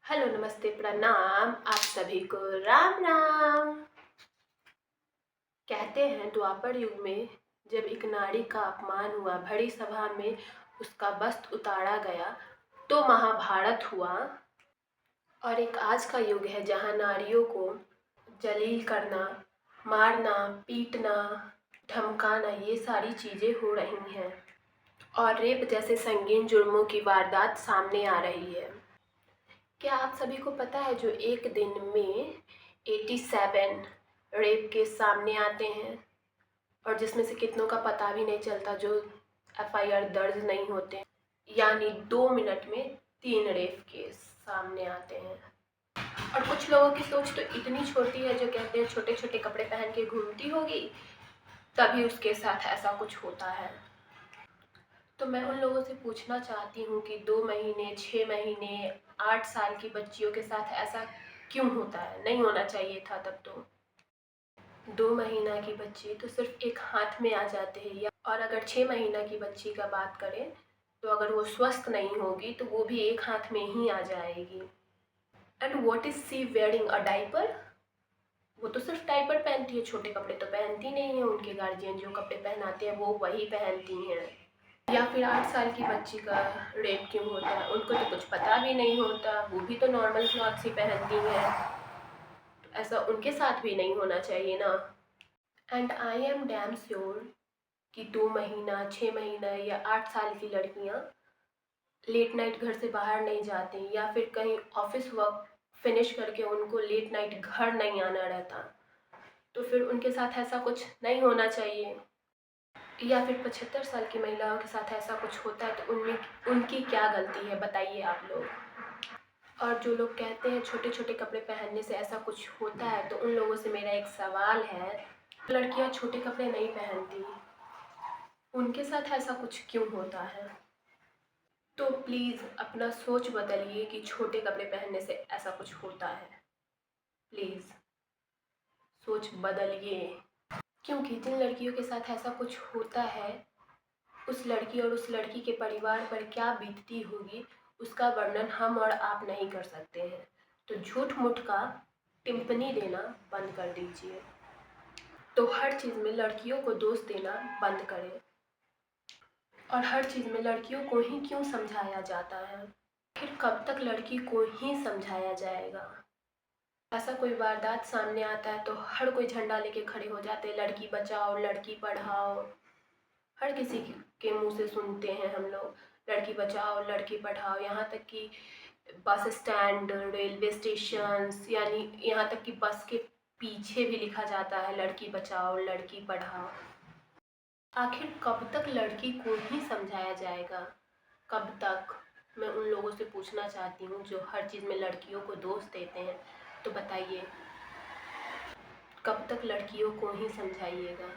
Hello, नमस्ते, प्रणाम। आप सभी को राम राम। कहते हैं द्वापर युग में जब एक नारी का अपमान हुआ, भरी सभा में उसका वस्त्र उतारा गया, तो महाभारत हुआ। और एक आज का युग है जहां नारियों को जलील करना, मारना, पीटना, धमकाना, ये सारी चीज़ें हो रही हैं और रेप जैसे संगीन जुर्मों की वारदात सामने आ रही है। क्या आप सभी को पता है जो एक दिन में 87 रेप केस सामने आते हैं और जिसमें से कितनों का पता भी नहीं चलता, जो एफआईआर दर्ज नहीं होते, यानी 2 मिनट में 3 रेप केस सामने आते हैं। और कुछ लोगों की सोच तो इतनी छोटी है जो कहते हैं छोटे छोटे कपड़े पहन के घूमती होगी तभी उसके साथ ऐसा कुछ होता है। तो मैं उन लोगों से पूछना चाहती हूँ कि 2 महीने, 6 महीने, 8 साल की बच्चियों के साथ ऐसा क्यों होता है? नहीं होना चाहिए था तब तो। 2 महीना की बच्ची तो सिर्फ एक हाथ में आ जाते हैं, या और अगर 6 महीना की बच्ची का बात करें तो अगर वो स्वस्थ नहीं होगी तो वो भी एक हाथ में ही आ जाएगी। And what is she wearing a diaper? वो तो सिर्फ डाइपर पहनती है, छोटे कपड़े तो पहनती नहीं है। उनके गार्जियन जो कपड़े पहनाते हैं वो वही पहनती हैं। या फिर 8 साल की बच्ची का रेप क्यों होता है? उनको तो कुछ पता भी नहीं होता, वो भी तो नॉर्मल क्लॉथ्स ही पहनती हैं। तो ऐसा उनके साथ भी नहीं होना चाहिए ना। And I am damn sure कि 2 महीना, 6 महीना या 8 साल की लड़कियां लेट नाइट घर से बाहर नहीं जाती, या फिर कहीं ऑफिस वर्क फिनिश करके उनको लेट नाइट घर नहीं आना रहता, तो फिर उनके साथ ऐसा कुछ नहीं होना चाहिए। या फिर 75 साल की महिलाओं के साथ ऐसा कुछ होता है तो उनमें उनकी क्या गलती है, बताइए आप लोग। और जो लोग कहते हैं छोटे छोटे कपड़े पहनने से ऐसा कुछ होता है, तो उन लोगों से मेरा एक सवाल है, लड़कियां छोटे कपड़े नहीं पहनती, उनके साथ ऐसा कुछ क्यों होता है? तो प्लीज़ अपना सोच बदलिए कि छोटे कपड़े पहनने से ऐसा कुछ होता है। प्लीज़ सोच बदलिए, क्योंकि जिन लड़कियों के साथ ऐसा कुछ होता है उस लड़की और उस लड़की के परिवार पर क्या बीतती होगी, उसका वर्णन हम और आप नहीं कर सकते हैं। तो झूठ मूठ का टिप्पणी देना बंद कर दीजिए। तो हर चीज़ में लड़कियों को दोष देना बंद करें। और हर चीज़ में लड़कियों को ही क्यों समझाया जाता है? फिर कब तक लड़की को ही समझाया जाएगा? ऐसा कोई वारदात सामने आता है तो हर कोई झंडा लेके खड़े हो जाते हैं, लड़की बचाओ, लड़की पढ़ाओ। हर किसी के मुंह से सुनते हैं हम लोग, लड़की बचाओ, लड़की पढ़ाओ। यहाँ तक कि बस स्टैंड, रेलवे स्टेशन, यानी यहाँ तक कि बस के पीछे भी लिखा जाता है लड़की बचाओ, लड़की पढ़ाओ। आखिर कब तक लड़की को ही समझाया जाएगा? कब तक? मैं उन लोगों से पूछना चाहती हूँ जो हर चीज़ में लड़कियों को दोष देते हैं। तो बताइए, कब तक लड़कियों को ही समझाइएगा?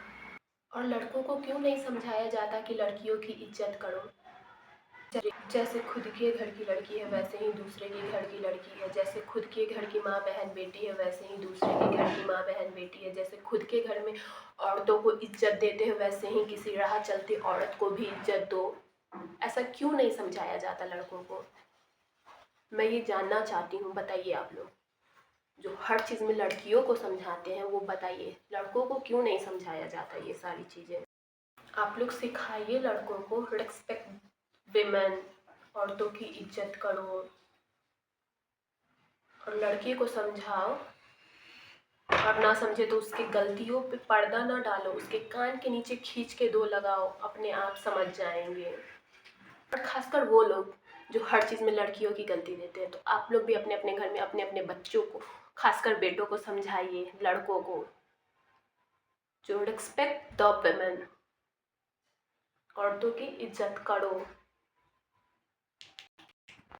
और लड़कों को क्यों नहीं समझाया जाता कि लड़कियों की इज्जत करो? जैसे खुद के घर की लड़की है वैसे ही दूसरे के घर की लड़की है, जैसे खुद के घर की माँ बहन बेटी है वैसे ही दूसरे के घर की माँ बहन बेटी है, जैसे खुद के घर में औरतों को इज्जत देते हैं वैसे ही किसी राह चलती औरत को भी इज्जत दो। ऐसा क्यों नहीं समझाया जाता लड़कों को? मैं ये जानना चाहती हूँ, बताइए आप लोग जो हर चीज़ में लड़कियों को समझाते हैं, वो बताइए लड़कों को क्यों नहीं समझाया जाता ये सारी चीज़ें? आप लोग सिखाइए लड़कों को रिस्पेक्ट विमेन, औरतों की इज्जत करो। और लड़की को समझाओ, और ना समझे तो उसकी गलतियों पे पर्दा ना डालो, उसके कान के नीचे खींच के 2 लगाओ, अपने आप समझ जाएंगे। और खासकर वो लोग जो हर चीज़ में लड़कियों की गलती देते हैं, तो आप लोग भी अपने अपने घर में अपने अपने बच्चों को, खासकर बेटों को समझाइए, लड़कों को, जो रिस्पेक्ट द वुमेन, औरतों की इज्जत करो।